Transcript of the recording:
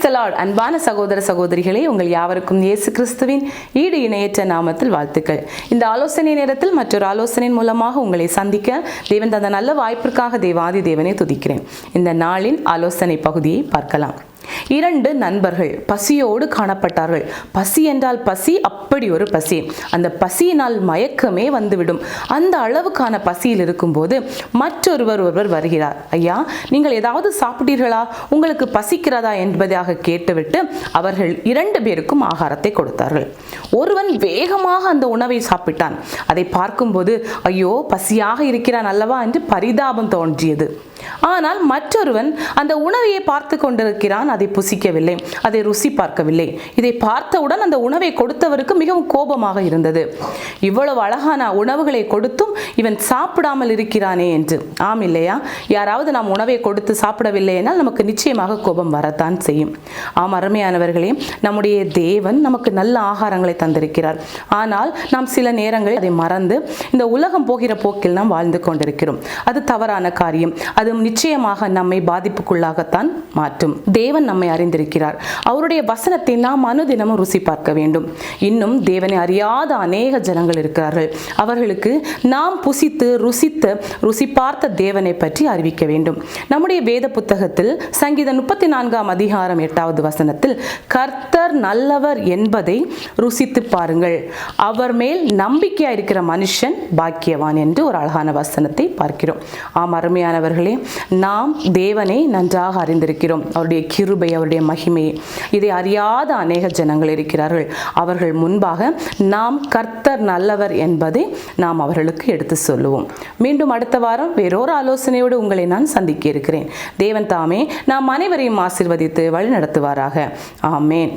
தி Lord. அன்பான சகோதர சகோதரிகளே, உங்கள் யாவருக்கும் இயேசு கிறிஸ்துவின் ஈடு இணையற்ற நாமத்தில் வாழ்த்துக்கள். இந்த ஆலோசனை நேரத்தில் மற்றொரு ஆலோசனையின் மூலமாக உங்களை சந்திக்க தேவன் தந்த நல்ல வாய்ப்பிற்காக தேவாதி தேவனை துதிக்கிறேன். இந்த நாளின் ஆலோசனை பகுதியை பார்க்கலாம். 2 நண்பர்கள் பசியோடு காணப்பட்டார்கள். பசி என்றால் பசி, அப்படி ஒரு பசி. அந்த பசியினால் மயக்கமே வந்துவிடும். அந்த அளவுக்கான பசியில் இருக்கும்போது ஒருவர் வருகிறார். ஐயா, நீங்கள் ஏதாவது சாப்பிட்டீர்களா, உங்களுக்கு பசிக்கிறதா என்பதாக கேட்டுவிட்டு அவர்கள் 2 பேருக்கும் ஆகாரத்தை கொடுத்தார்கள். ஒருவன் வேகமாக அந்த உணவை சாப்பிட்டான். அதை பார்க்கும்போது ஐயோ, பசியாக இருக்கிறான் அல்லவா என்று பரிதாபம் தோன்றியது. ஆனால் மற்றொருவன் அந்த உணவையை பார்த்து கொண்டிருக்கிறான். அதை புசிக்கவில்லை, அதை ருசி பார்க்கவில்லை. இதை பார்த்தவுடன் அந்த உணவை கொடுத்தவருக்கு மிகவும் கோபமாக இருந்தது. இவ்வளவு அழகான உணவுகளை கொடுத்தும் இவன் சாப்பிடாமல் இருக்கிறானே என்று. ஆம் இல்லையா? யாராவது நாம் உணவை கொடுத்து சாப்பிடவில்லை என்றால் நமக்கு நிச்சயமாக கோபம் வரத்தான் செய்யும். ஆம் அருமையானவர்களே, நம்முடைய தேவன் நமக்கு நல்ல ஆகாரங்களை தந்திருக்கிறார். ஆனால் நாம் சில நேரங்களில் அதை மறந்து இந்த உலகம் போகிற போக்கில் நாம் வாழ்ந்து கொண்டிருக்கிறோம். அது தவறான காரியம். அது நிச்சயமாக நம்மை பாதிப்புக்குள்ளாகத்தான் மாற்றும். தேவன் நம்மை அறிந்திருக்கிறார். அவருடைய வசனத்தை நாம் அனுதினமும் ருசி பார்க்க வேண்டும். இன்னும் தேவனை அறியாத அநேக ஜனங்கள் இருக்கிறார்கள். அவர்களுக்கு நாம் புசித்து ருசி பார்த்த தேவனை பற்றி அறிவிக்க வேண்டும். நம்முடைய வேத புத்தகத்தில் சங்கீதம் 34 அதிகாரம் 8வது வசனத்தில் கர்த்தர் நல்லவர் என்பதை ருசித்து பாருங்கள், அவர் மேல் நம்பிக்கையா இருக்கிற மனுஷன் பாக்கியவான் என்று ஒரு அழகான வசனத்தை பார்க்கிறோம். ஆம் அருமையானவர்களே, நாம் தேவனை நன்றாக அறிந்திருக்கிறோம். அவருடைய கிருபை, அவருடைய மகிமையை இதை அறியாத அநேக ஜனங்கள் இருக்கிறார்கள். அவர்கள் முன்பாக நாம் கர்த்தர் நல்லவர் என்பதை நாம் அவர்களுக்கு எடுத்து சொல்லுவோம். மீண்டும் அடுத்த வாரம் வேறொரு ஆலோசனையோடு உங்களை நான் சந்திக்க இருக்கிறேன். தேவன் தாமே நாம் அனைவரையும் ஆசீர்வதித்து வழி நடத்துவாராக. ஆமேன்.